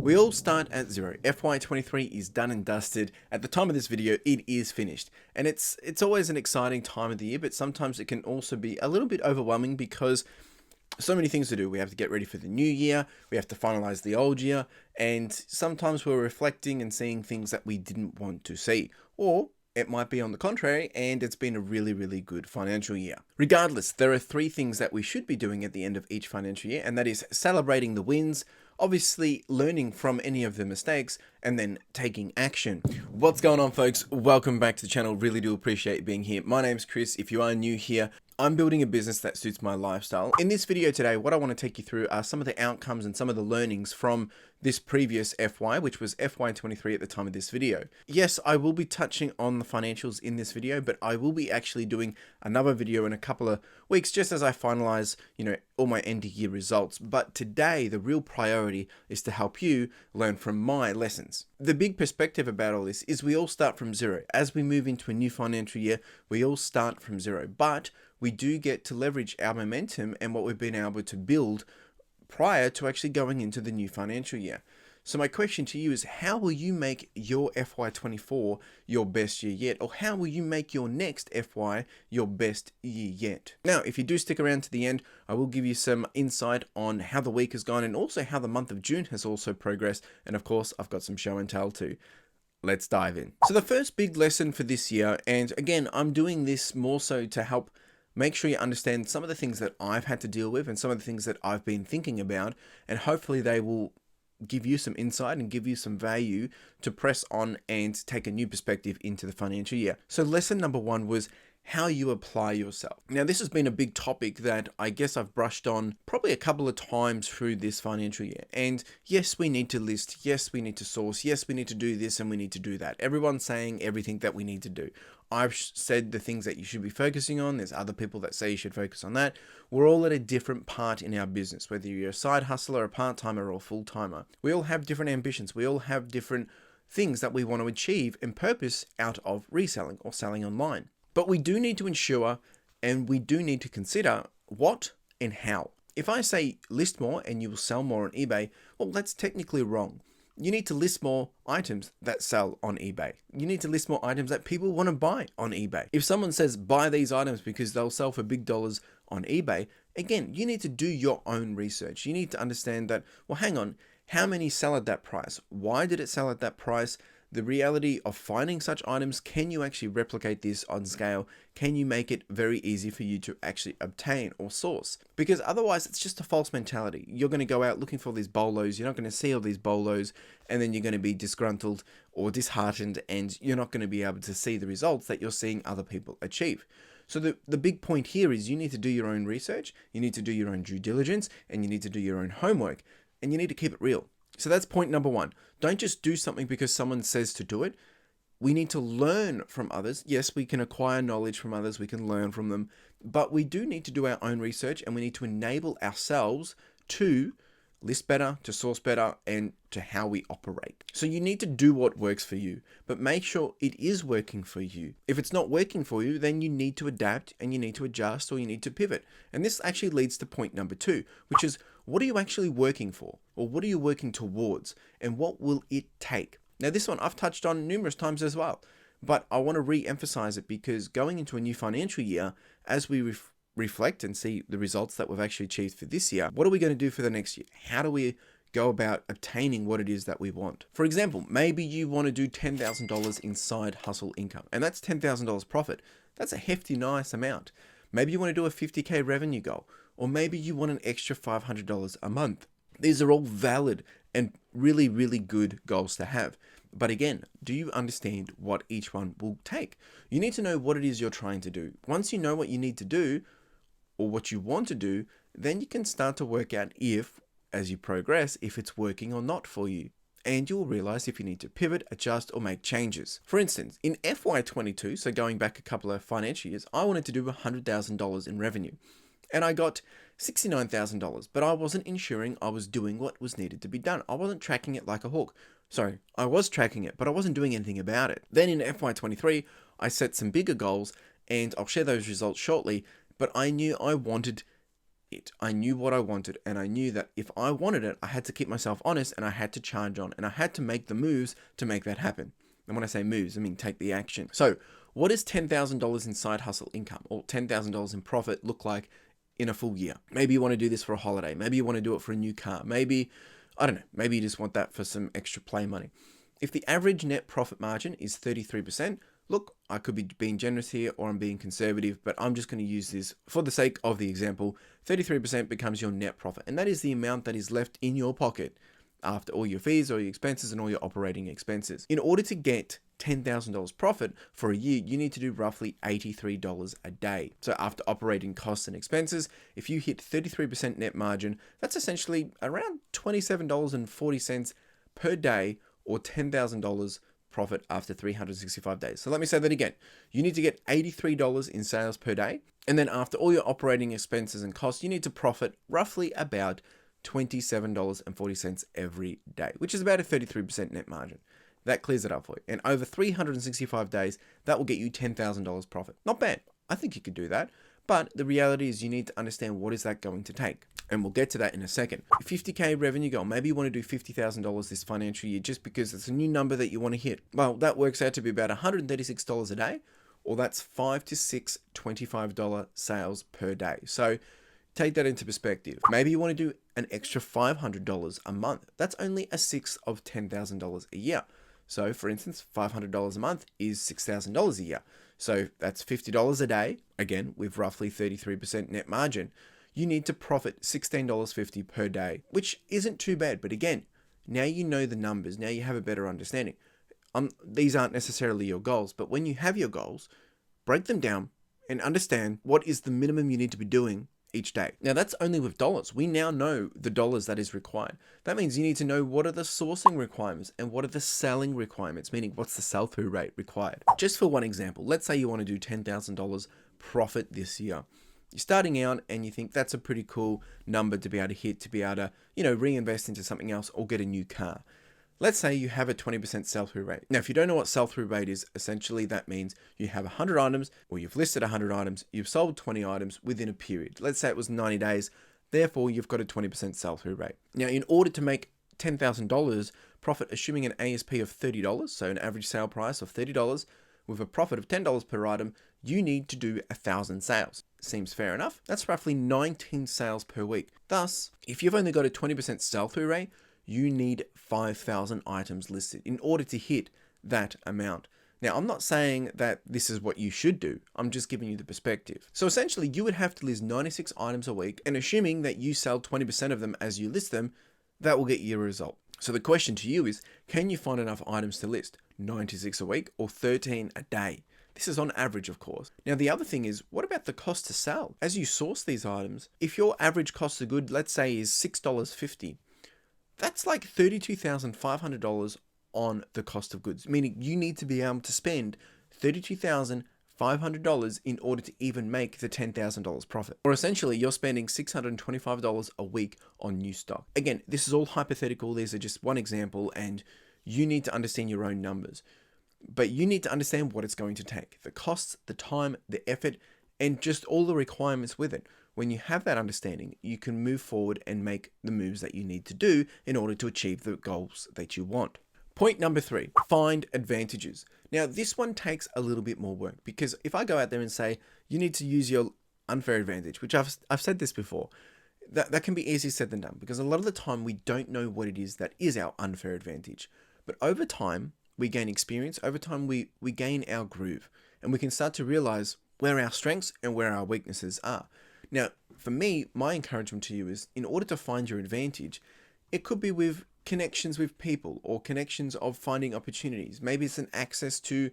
We all start at zero. FY23 is done and dusted. At the time of this video, it is finished. And it's always an exciting time of the year, but sometimes it can also be a little bit overwhelming because so many things to do. We have to get ready for the new year, we have to finalize the old year, and sometimes we're reflecting and seeing things that we didn't want to see. Or it might be on the contrary, and it's been a really, really good financial year. Regardless, there are three things that we should be doing at the end of each financial year, and that is celebrating the wins, obviously learning from any of the mistakes, and then taking action. What's going on, folks? Welcome back to the channel. Really do appreciate being here. My name's Chris. If you are new here, I'm building a business that suits my lifestyle. In this video today, what I want to take you through are some of the outcomes and some of the learnings from this previous FY, which was FY23 at the time of this video. Yes, I will be touching on the financials in this video, but I will be actually doing another video in a couple of weeks, just as I finalize, all my end of year results. But today, the real priority is to help you learn from my lessons. The big perspective about all this is we all start from zero. As we move into a new financial year, we all start from zero, but we do get to leverage our momentum and what we've been able to build prior to actually going into the new financial year. So my question to you is, how will you make your FY24 your best year yet? Or how will you make your next FY your best year yet? Now, if you do stick around to the end, I will give you some insight on how the week has gone and also how the month of June has also progressed. And of course, I've got some show and tell too. Let's dive in. So the first big lesson for this year, and again, I'm doing this more so to help make sure you understand some of the things that I've had to deal with and some of the things that I've been thinking about, and hopefully they will give you some insight and give you some value to press on and take a new perspective into the financial year. So lesson number one was how you apply yourself. Now, this has been a big topic that I guess I've brushed on probably a couple of times through this financial year. And yes, we need to list. Yes, we need to source. Yes, we need to do this and we need to do that. Everyone's saying everything that we need to do. I've said the things that you should be focusing on. There's other people that say you should focus on that. We're all at a different part in our business, whether you're a side hustler, a part-timer, or a full-timer. We all have different ambitions. We all have different things that we want to achieve and purpose out of reselling or selling online. But we do need to ensure and we do need to consider what and how. If I say list more and you will sell more on eBay, well, that's technically wrong. You need to list more items that sell on eBay. You need to list more items that people want to buy on eBay. If someone says buy these items because they'll sell for big dollars on eBay, again, you need to do your own research. You need to understand that, well, hang on, how many sell at that price? Why did it sell at that price? The reality of finding such items, can you actually replicate this on scale? Can you make it very easy for you to actually obtain or source? Because otherwise it's just a false mentality. You're going to go out looking for these bolos, you're not going to see all these bolos, and then you're going to be disgruntled or disheartened, and you're not going to be able to see the results that you're seeing other people achieve. So the big point here is you need to do your own research, you need to do your own due diligence, and you need to do your own homework, and you need to keep it real. So that's point number one. Don't just do something because someone says to do it. We need to learn from others. Yes, we can acquire knowledge from others. We can learn from them. But we do need to do our own research, and we need to enable ourselves to list better, to source better, and to how we operate. So you need to do what works for you, but make sure it is working for you. If it's not working for you, then you need to adapt and you need to adjust or you need to pivot. And this actually leads to point number two, which is, what are you actually working for? Or what are you working towards? And what will it take? Now, this one I've touched on numerous times as well, but I want to re-emphasize it because going into a new financial year, as we reflect and see the results that we've actually achieved for this year, what are we going to do for the next year? How do we go about obtaining what it is that we want? For example, maybe you want to do $10,000 in side hustle income, and that's $10,000 profit. That's a hefty, nice amount. Maybe you want to do a 50K revenue goal, or maybe you want an extra $500 a month. These are all valid and really, really good goals to have. But again, do you understand what each one will take? You need to know what it is you're trying to do. Once you know what you need to do or what you want to do, then you can start to work out if, as you progress, if it's working or not for you. And you'll realize if you need to pivot, adjust, or make changes. For instance, in FY22, so going back a couple of financial years, I wanted to do $100,000 in revenue. And I got $69,000, but I wasn't ensuring I was doing what was needed to be done. I wasn't tracking it like a hawk. Sorry, I was tracking it, but I wasn't doing anything about it. Then in FY23, I set some bigger goals, and I'll share those results shortly, but I knew I wanted it. I knew what I wanted, and I knew that if I wanted it, I had to keep myself honest, and I had to charge on, and I had to make the moves to make that happen. And when I say moves, I mean take the action. So what does $10,000 in side hustle income or $10,000 in profit look like in a full year? Maybe you want to do this for a holiday. Maybe you want to do it for a new car. Maybe, I don't know, maybe you just want that for some extra play money. If the average net profit margin is 33%, look, I could be being generous here or I'm being conservative, but I'm just going to use this for the sake of the example. 33% becomes your net profit, and that is the amount that is left in your pocket after all your fees, all your expenses, and all your operating expenses. In order to get $10,000 profit for a year, you need to do roughly $83 a day. So after operating costs and expenses, if you hit 33% net margin, that's essentially around $27.40 per day, or $10,000 profit after 365 days. So let me say that again. You need to get $83 in sales per day. And then after all your operating expenses and costs, you need to profit roughly about $27.40 every day, which is about a 33% net margin. That clears it up for you. And over 365 days, that will get you $10,000 profit. Not bad. I think you could do that. But the reality is you need to understand what is that going to take. And we'll get to that in a second. 50K revenue goal. Maybe you want to do $50,000 this financial year just because it's a new number that you want to hit. Well, that works out to be about $136 a day, or that's 5 to 6 $25 sales per day. So take that into perspective. Maybe you want to do an extra $500 a month. That's only a sixth of $10,000 a year. So for instance, $500 a month is $6,000 a year. So that's $50 a day, again, with roughly 33% net margin. You need to profit $16.50 per day, which isn't too bad. But again, now you know the numbers. Now you have a better understanding. These aren't necessarily your goals, but when you have your goals, break them down and understand what is the minimum you need to be doing each day. Now that's only with dollars. We now know the dollars that is required. That means you need to know what are the sourcing requirements and what are the selling requirements, meaning what's the sell-through rate required. Just for one example, let's say you want to do $10,000 profit this year. You're starting out and you think that's a pretty cool number to be able to hit, to be able to, reinvest into something else or get a new car. Let's say you have a 20% sell-through rate. Now, if you don't know what sell-through rate is, essentially that means you have 100 items, or you've listed 100 items, you've sold 20 items within a period. Let's say it was 90 days, therefore you've got a 20% sell-through rate. Now, in order to make $10,000 profit, assuming an ASP of $30, so an average sale price of $30, with a profit of $10 per item, you need to do 1,000 sales. Seems fair enough? That's roughly 19 sales per week. Thus, if you've only got a 20% sell-through rate, you need 5,000 items listed in order to hit that amount. Now, I'm not saying that this is what you should do. I'm just giving you the perspective. So essentially, you would have to list 96 items a week, and assuming that you sell 20% of them as you list them, that will get you a result. So the question to you is, can you find enough items to list? 96 a week or 13 a day? This is on average, of course. Now, the other thing is, what about the cost to sell? As you source these items, if your average cost of good, let's say, is $6.50, that's like $32,500 on the cost of goods, meaning you need to be able to spend $32,500 in order to even make the $10,000 profit. Or essentially, you're spending $625 a week on new stock. Again, this is all hypothetical. These are just one example, and you need to understand your own numbers. But you need to understand what it's going to take. The costs, the time, the effort, and just all the requirements with it. When you have that understanding, you can move forward and make the moves that you need to do in order to achieve the goals that you want. Point number 3, find advantages. Now, this one takes a little bit more work, because if I go out there and say, you need to use your unfair advantage, which I've said this before, that can be easier said than done, because a lot of the time we don't know what it is that is our unfair advantage. But over time, we gain experience. Over time, we gain our groove, and we can start to realize where our strengths and where our weaknesses are. Now, for me, my encouragement to you is, in order to find your advantage, it could be with connections with people or connections of finding opportunities. Maybe it's an access to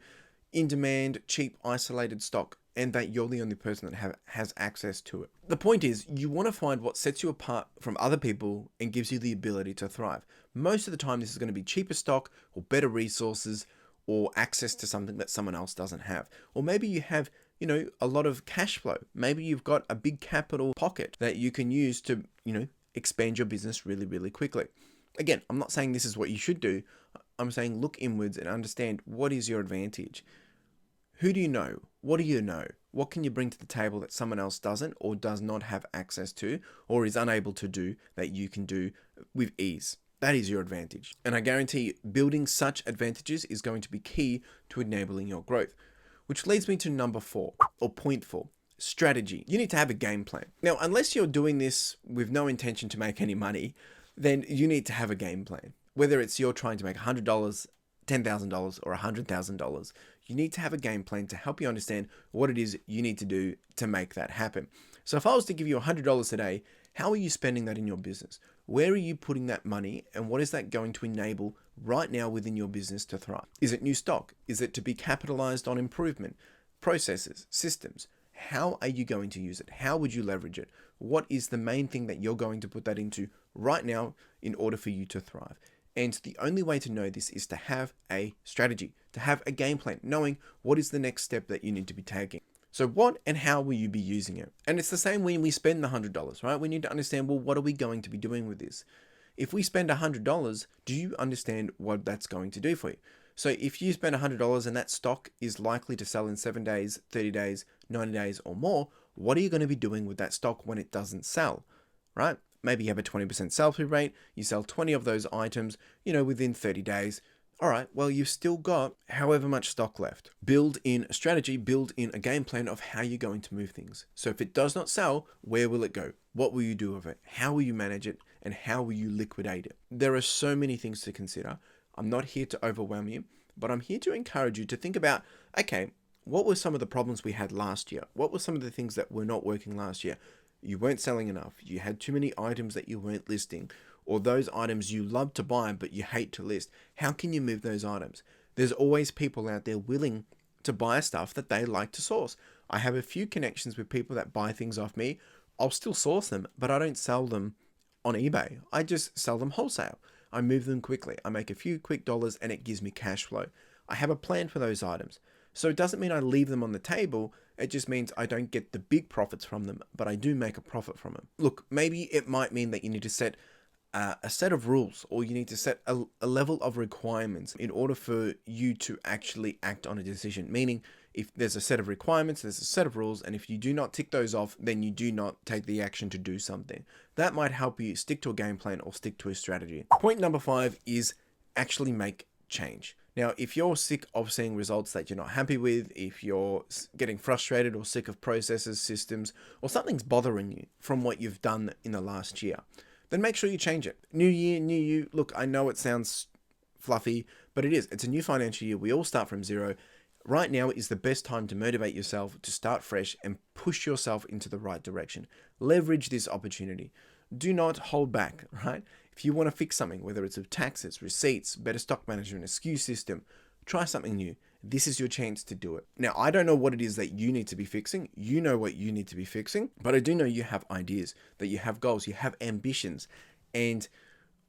in-demand, cheap, isolated stock, and that you're the only person that has access to it. The point is, you want to find what sets you apart from other people and gives you the ability to thrive. Most of the time, this is going to be cheaper stock or better resources or access to something that someone else doesn't have. Or maybe you have a lot of cash flow. Maybe you've got a big capital pocket that you can use to, expand your business really, really quickly. Again, I'm not saying this is what you should do. I'm saying look inwards and understand what is your advantage. Who do you know? What do you know? What can you bring to the table that someone else doesn't or does not have access to or is unable to do that you can do with ease? That is your advantage. And I guarantee building such advantages is going to be key to enabling your growth. Which leads me to number 4, or point 4. Strategy. You need to have a game plan. Now, unless you're doing this with no intention to make any money, then you need to have a game plan. Whether it's you're trying to make $100, $10,000, or $100,000, you need to have a game plan to help you understand what it is you need to do to make that happen. So if I was to give you $100 today, how are you spending that in your business? Where are you putting that money, and what is that going to enable right now within your business to thrive? Is it new stock? Is it to be capitalized on improvement, processes, systems? How are you going to use it? How would you leverage it? What is the main thing that you're going to put that into right now in order for you to thrive? And the only way to know this is to have a strategy, to have a game plan, knowing what is the next step that you need to be taking. So what and how will you be using it? And it's the same when we spend the $100, right? We need to understand, well, what are we going to be doing with this? If we spend $100, do you understand what that's going to do for you? So if you spend $100 and that stock is likely to sell in 7 days, 30 days, 90 days or more, what are you going to be doing with that stock when it doesn't sell, right? Maybe you have a 20% sell-through rate, you sell 20 of those items, within 30 days. All right, well, you've still got however much stock left. Build in a strategy, build in a game plan of how you're going to move things. So if it does not sell, where will it go? What will you do with it? How will you manage it? And how will you liquidate it? There are so many things to consider. I'm not here to overwhelm you, but I'm here to encourage you to think about, okay, what were some of the problems we had last year? What were some of the things that were not working last year? You weren't selling enough. You had too many items that you weren't listing, or those items you love to buy but you hate to list. How can you move those items? There's always people out there willing to buy stuff that they like to source. I have a few connections with people that buy things off me. I'll still source them, but I don't sell them on eBay. I just sell them wholesale. I move them quickly. I make a few quick dollars and it gives me cash flow. I have a plan for those items. So it doesn't mean I leave them on the table. It just means I don't get the big profits from them, but I do make a profit from them. Look, maybe it might mean that you need to set a set of rules, or you need to set a level of requirements in order for you to actually act on a decision. Meaning, if there's a set of requirements, there's a set of rules, and if you do not tick those off, then you do not take the action to do something. That might help you stick to a game plan or stick to a strategy. Point number 5 is actually make change. Now, if you're sick of seeing results that you're not happy with, if you're getting frustrated or sick of processes, systems, or something's bothering you from what you've done in the last year, then make sure you change it. New year, new you. Look, I know it sounds fluffy, but it is. It's a new financial year. We all start from zero. Right now is the best time to motivate yourself, to start fresh and push yourself into the right direction. Leverage this opportunity. Do not hold back, right? If you want to fix something, whether it's with taxes, receipts, better stock management, a SKU system, try something new. This is your chance to do it. Now, I don't know what it is that you need to be fixing. You know what you need to be fixing, but I do know you have ideas, that you have goals, you have ambitions, and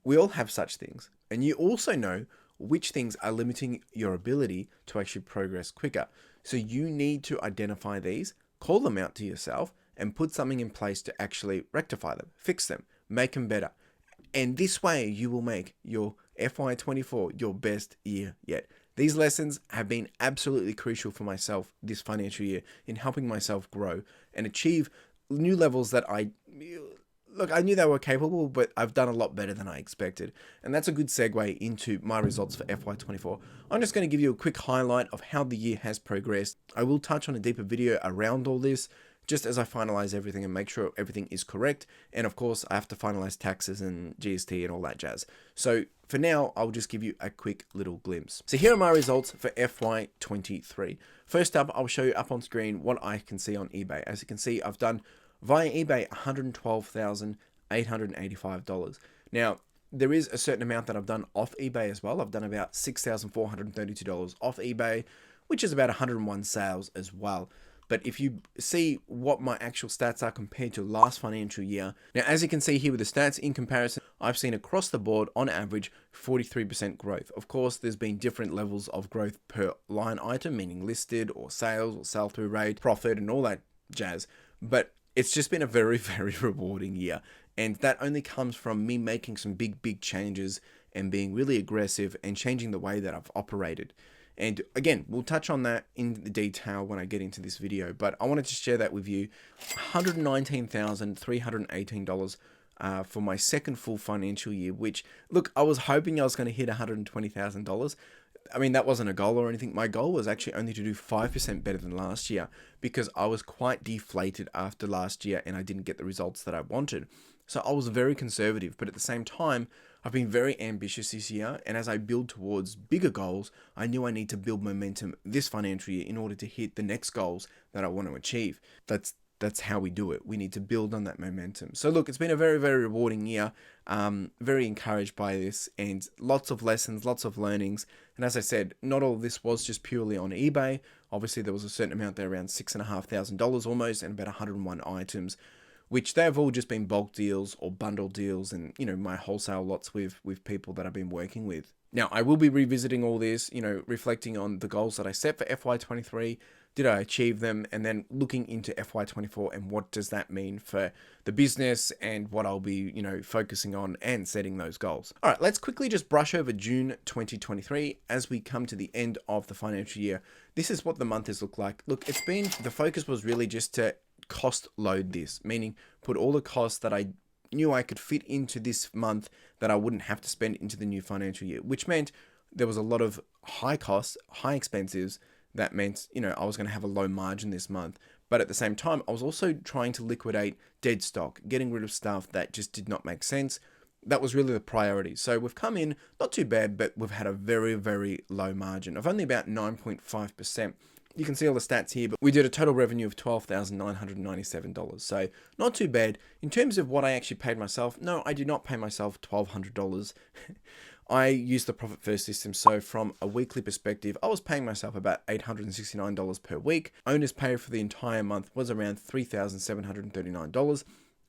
we all have such things. And you also know which things are limiting your ability to actually progress quicker. So you need to identify these, call them out to yourself, and put something in place to actually rectify them, fix them, make them better. And this way you will make your FY24 your best year yet. These lessons have been absolutely crucial for myself this financial year in helping myself grow and achieve new levels that I knew they were capable, but I've done a lot better than I expected. And that's a good segue into my results for FY24. I'm just going to give you a quick highlight of how the year has progressed. I will touch on a deeper video around all this, just as I finalize everything and make sure everything is correct. And of course, I have to finalize taxes and GST and all that jazz. So for now, I'll just give you a quick little glimpse. So here are my results for FY23. First up, I'll show you up on screen what I can see on eBay. As you can see, I've done via eBay $112,885. Now, there is a certain amount that I've done off eBay as well. I've done about $6,432 off eBay, which is about 101 sales as well. But if you see what my actual stats are compared to last financial year, now as you can see here with the stats in comparison, I've seen across the board on average 43% growth. Of course, there's been different levels of growth per line item, meaning listed or sales or sell-through rate, profit and all that jazz. But it's just been a very, very rewarding year. And that only comes from me making some big changes and being really aggressive and changing the way that I've operated. And again, we'll touch on that in the detail when I get into this video, but I wanted to share that with you. $119,318 for my second full financial year, which, look, I was hoping I was going to hit $120,000. I mean, that wasn't a goal or anything. My goal was actually only to do 5% better than last year, because I was quite deflated after last year and I didn't get the results that I wanted. So I was very conservative, but at the same time, I've been very ambitious this year. And as I build towards bigger goals, I knew I need to build momentum this financial year in order to hit the next goals that I want to achieve. That's how we do it. We need to build on that momentum. So look, it's been a very, very rewarding year. Very encouraged by this, and lots of lessons, lots of learnings. And as I said, not all of this was just purely on eBay. Obviously, there was a certain amount there, around $6,500 almost, and about 101 items, which they have all just been bulk deals or bundle deals, and my wholesale lots with people that I've been working with. Now, I will be revisiting all this, reflecting on the goals that I set for FY23. Did I achieve them? And then looking into FY24 and what does that mean for the business and what I'll be, focusing on and setting those goals. All right, let's quickly just brush over June 2023 as we come to the end of the financial year. This is what the month has looked like. Look, the focus was really just to cost load this, meaning put all the costs that I knew I could fit into this month that I wouldn't have to spend into the new financial year, which meant there was a lot of high costs, high expenses. That meant, I was going to have a low margin this month. But at the same time, I was also trying to liquidate dead stock, getting rid of stuff that just did not make sense. That was really the priority. So we've come in, not too bad, but we've had a very, very low margin of only about 9.5%. You can see all the stats here, but we did a total revenue of $12,997. So not too bad. In terms of what I actually paid myself, no, I did not pay myself $1,200. I used the profit first system, so from a weekly perspective, I was paying myself about $869 per week. Owner's pay for the entire month was around $3,739,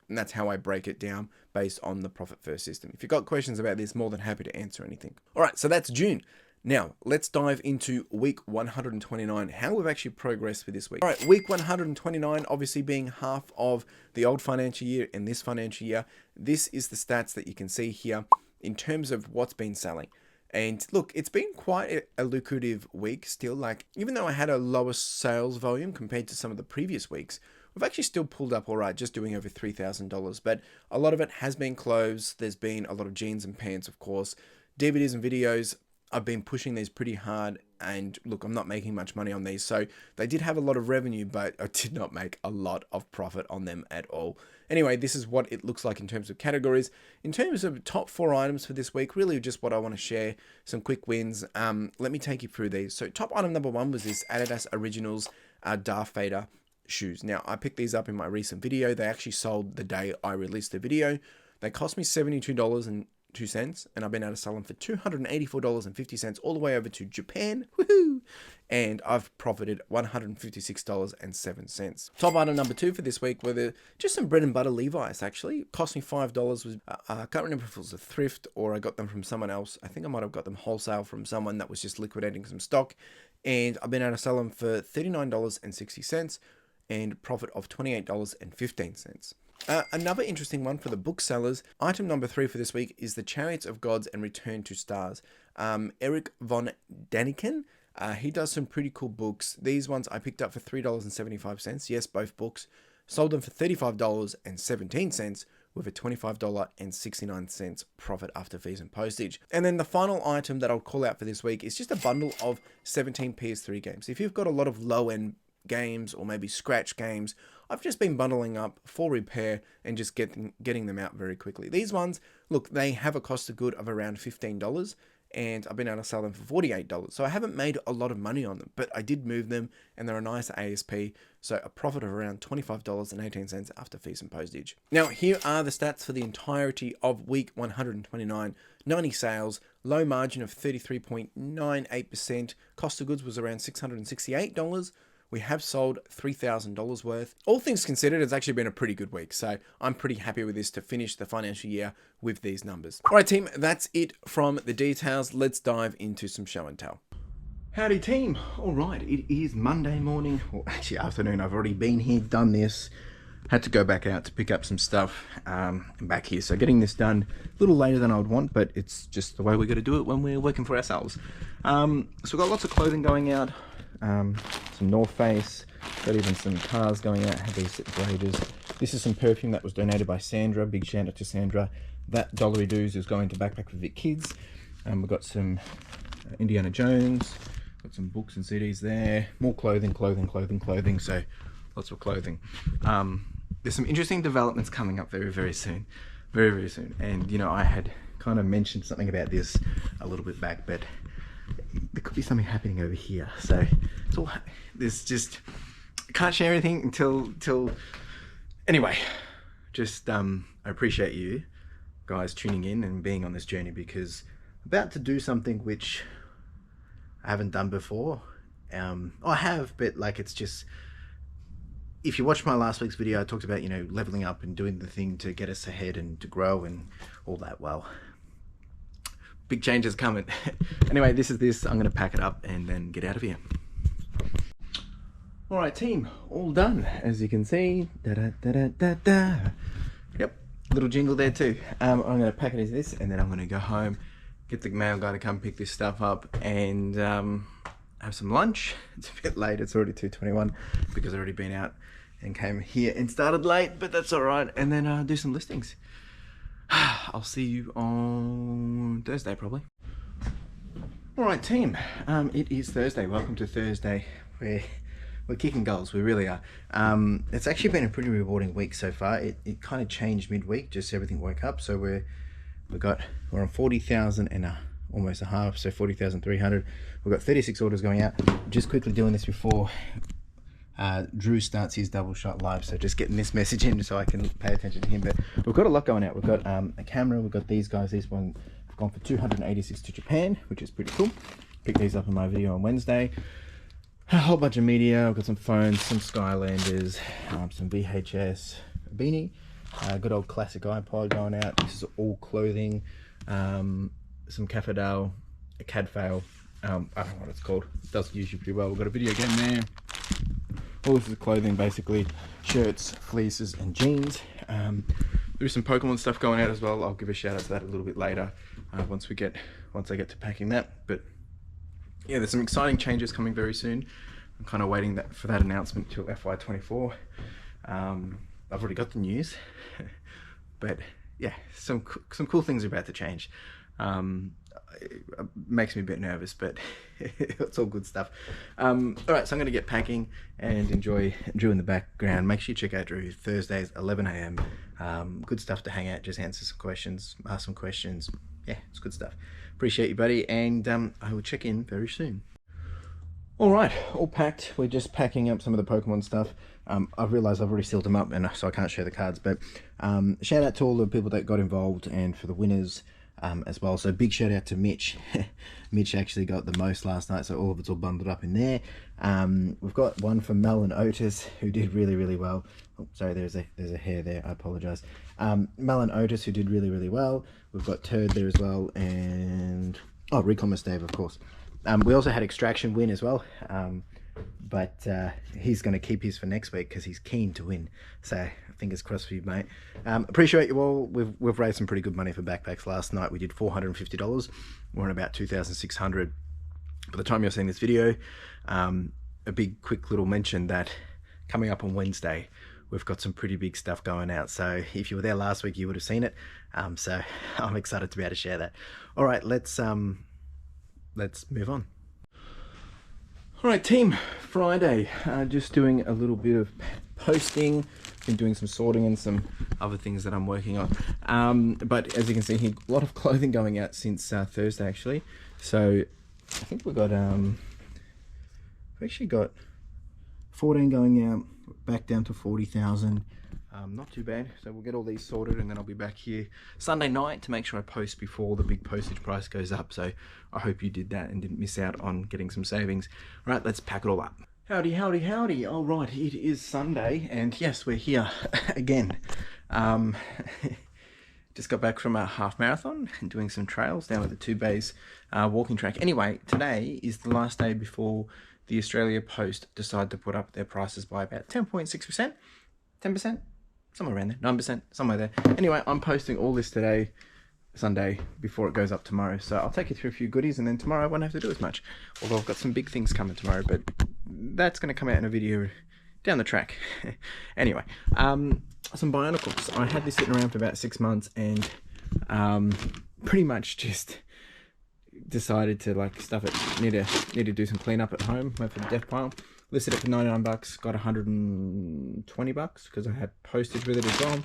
and that's how I break it down based on the profit first system. If you've got questions about this, more than happy to answer anything. All right, so that's June. Now, let's dive into week 129, how we've actually progressed for this week. All right, week 129, obviously being half of the old financial year and this financial year. This is the stats that you can see here in terms of what's been selling. And look, it's been quite a lucrative week still. Like, even though I had a lower sales volume compared to some of the previous weeks, we've actually still pulled up all right, just doing over $3,000. But a lot of it has been clothes. There's been a lot of jeans and pants, of course. DVDs and videos, I've been pushing these pretty hard, and look, I'm not making much money on these. So they did have a lot of revenue, but I did not make a lot of profit on them at all. Anyway, this is what it looks like in terms of categories. In terms of top 4 items for this week, really just what I want to share, some quick wins. Let me take you through these. So top item number 1 was this Adidas Originals Darth Vader shoes. Now, I picked these up in my recent video. They actually sold the day I released the video. They cost me $72.02, and I've been able to sell them for $284.50 all the way over to Japan. Woohoo! And I've profited $156.07. Top item number 2 for this week were just some bread and butter Levi's. Actually, it cost me $5. I can't remember if it was a thrift or I got them from someone else. I think I might have got them wholesale from someone that was just liquidating some stock, and I've been able to sell them for $39.60 and profit of $28.15. Another interesting one for the booksellers. Item number 3 for this week is the Chariots of Gods and Return to Stars. Eric von Daniken. He does some pretty cool books. These ones I picked up for $3.75. Yes, both books. Sold them for $35.17 with a $25.69 profit after fees and postage. And then the final item that I'll call out for this week is just a bundle of 17 PS3 games. If you've got a lot of low-end games or maybe scratch games, I've just been bundling up for repair and just getting them out very quickly. These ones, look, they have a cost of good of around $15, and I've been able to sell them for $48. So I haven't made a lot of money on them, but I did move them, and they're a nice ASP, so a profit of around $25.18 after fees and postage. Now, here are the stats for the entirety of week 129. 90 sales, low margin of 33.98%, cost of goods was around $668. We have sold $3,000 worth. All things considered, it's actually been a pretty good week. So I'm pretty happy with this to finish the financial year with these numbers. All right, team, that's it from the details. Let's dive into some show and tell. Howdy, team. All right, it is Monday morning, or actually afternoon. I've already been here, done this. had to go back out to pick up some stuff back here. So getting this done a little later than I would want, but it's just the way we got to do it when we're working for ourselves. So we've got lots of clothing going out, some North Face, got even some cars going out, had these for ages. This is some perfume that was donated by Sandra, big shout out to Sandra. That Dollary Doos is going to Backpack for Vic Kids. We've got some Indiana Jones, got some books and CDs there, more clothing, so lots of clothing. There's some interesting developments coming up very soon, very soon. And you know, I had kind of mentioned something about this a little bit back, but there could be something happening over here. So it's all, there's just, I can't share anything until anyway, just I appreciate you guys tuning in and being on this journey, because I'm about to do something which I haven't done before. I have, but like, it's just, if you watched my last week's video, I talked about, you know, leveling up and doing the thing to get us ahead and to grow and all that. Well, big changes coming. Anyway, this is this. I'm going to pack it up and then get out of here. All right, team, all done. As you can see, Yep, little jingle there too. I'm going to pack it as this, and then I'm going to go home, get the mail guy to come pick this stuff up, and have some lunch. It's a bit late. It's already 2:21 because I've already been out and came here and started late, but that's all right. And then do some listings. I'll see you on Thursday probably. All right, team. It is Thursday. Welcome to Thursday. We're kicking goals. We really are. It's actually been a pretty rewarding week so far. It kind of changed midweek. Just everything woke up. So we're on 40,000 and almost a half. So 40,300. We've got 36 orders going out. Just quickly doing this before Drew starts his double shot live, so just getting this message in so I can pay attention to him. But we've got a lot going out. We've got a camera. We've got these guys. These one have gone for 286 to Japan, which is pretty cool. Picked these up in my video on Wednesday. A whole bunch of media. I've got some phones, some Skylanders, some VHS, a beanie, good old classic iPod going out. This is all clothing. Some Cafadale, a Cadfail. I don't know what it's called. It does usually pretty well. We've got a video game there. All this is clothing, basically shirts, fleeces, and jeans. There's some Pokemon stuff going out as well. I'll give a shout out to that a little bit later once I get to packing that. But yeah, there's some exciting changes coming very soon. I'm kind of waiting for that announcement till FY24. I've already got the news, but yeah, some cool things are about to change. It makes me a bit nervous, but it's all good stuff. All right, so I'm going to get packing and enjoy Drew in the background. Make sure you check out Drew Thursdays, 11 a.m. Good stuff to hang out, just answer some questions, ask some questions. Yeah, it's good stuff. Appreciate you, buddy, and I will check in very soon. All right, all packed. We're just packing up some of the Pokemon stuff. I've realized I've already sealed them up, and so I can't share the cards, but shout out to all the people that got involved and for the winners as well. So big shout out to Mitch. Mitch actually got the most last night, so all of it's all bundled up in there. We've got one from Mel and Otis who did really well. Oh, sorry, there's a hair there. I apologize. Mel and Otis who did really well. We've got Turd there as well, and Recommerce Dave, of course. We also had Extraction win as well, but he's going to keep his for next week because he's keen to win. So fingers crossed for you, mate. Appreciate you all. We've raised some pretty good money for backpacks. Last night we did $450. We're on about $2,600. By the time you're seeing this video, a big quick little mention that coming up on Wednesday, we've got some pretty big stuff going out. So if you were there last week, you would have seen it. So I'm excited to be able to share that. All right, let's move on. All right, team, Friday, just doing a little bit of posting, been doing some sorting and some other things that I'm working on. But as you can see here, a lot of clothing going out since Thursday, actually. So I think we've actually got 14 going out, back down to 40,000. Not too bad. So we'll get all these sorted, and then I'll be back here Sunday night to make sure I post before the big postage price goes up. So I hope you did that and didn't miss out on getting some savings. All right, let's pack it all up. Howdy. All right, it is Sunday, and yes, we're here again. Just got back from a half marathon and doing some trails down at the Two Bays walking track. Anyway, today is the last day before the Australia Post decide to put up their prices by about 10.6%. 10%? somewhere around there, 9%, somewhere there. Anyway, I'm posting all this today, Sunday, before it goes up tomorrow. So I'll take you through a few goodies, and then tomorrow I won't have to do as much. Although I've got some big things coming tomorrow, but that's going to come out in a video down the track. Anyway, some Bionicles. I had this sitting around for about 6 months, and pretty much just decided to like stuff it. Need to do some cleanup at home. Went for the death pile. Listed it for $99, got $120 because I had postage with it as well.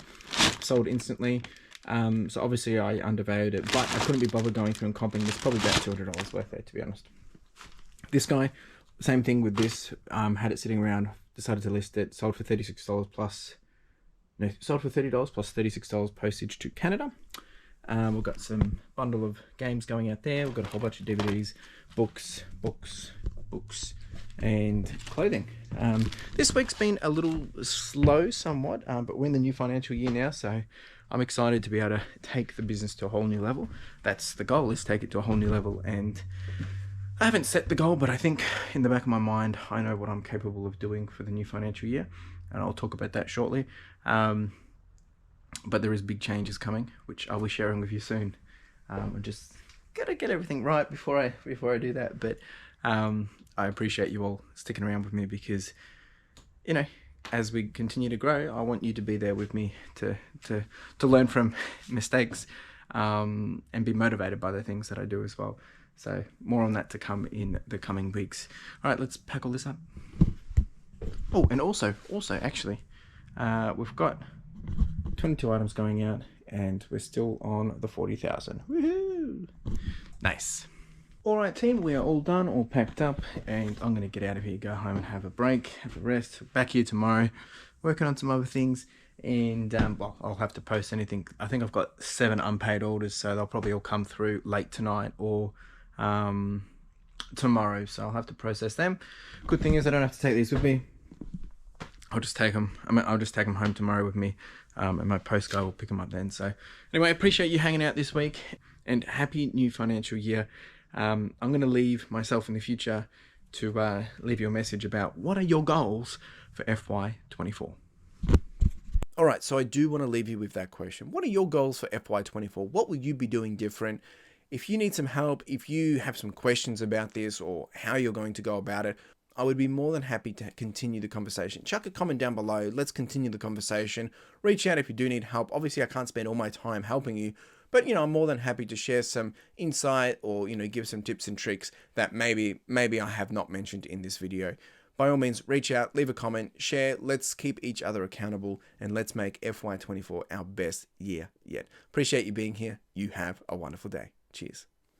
Sold instantly. So obviously I undervalued it, but I couldn't be bothered going through and comping. There's probably about $200 worth there, to be honest. This guy, same thing with this. Had it sitting around, decided to list it. Sold for $36 plus. No, sold for $30 plus $36 postage to Canada. We've got some bundle of games going out there. We've got a whole bunch of DVDs, books, and clothing. This week's been a little slow somewhat, but we're in the new financial year now, so I'm excited to be able to take the business to a whole new level. That's the goal, is take it to a whole new level. And I haven't set the goal, but I think in the back of my mind, I know what I'm capable of doing for the new financial year, and I'll talk about that shortly. But there is big changes coming, which I'll be sharing with you soon. I'm just gotta get everything right before I do that. But I appreciate you all sticking around with me, because, you know, as we continue to grow, I want you to be there with me to learn from mistakes, and be motivated by the things that I do as well. So more on that to come in the coming weeks. All right, let's pack all this up. Oh, and also actually, we've got 22 items going out, and we're still on the 40,000. Woohoo! Nice. All right, team, we are all done, all packed up, and I'm going to get out of here, go home and have a break, have a rest. Back here tomorrow, working on some other things, and well, I'll have to post anything. I think I've got 7 unpaid orders, so they'll probably all come through late tonight or tomorrow, so I'll have to process them. Good thing is I don't have to take these with me. I'll just take them. I'll just take them home tomorrow with me, and my post guy will pick them up then. So anyway, I appreciate you hanging out this week, and happy new financial year. I'm going to leave myself in the future to leave you a message about what are your goals for FY24. All right, so I do want to leave you with that question. What are your goals for FY24? What will you be doing different? If you need some help, if you have some questions about this or how you're going to go about it, I would be more than happy to continue the conversation. Chuck a comment down below. Let's continue the conversation. Reach out if you do need help. Obviously, I can't spend all my time helping you, but, you know, I'm more than happy to share some insight or, you know, give some tips and tricks that maybe I have not mentioned in this video. By all means, reach out, leave a comment, share. Let's keep each other accountable, and let's make FY24 our best year yet. Appreciate you being here. You have a wonderful day. Cheers.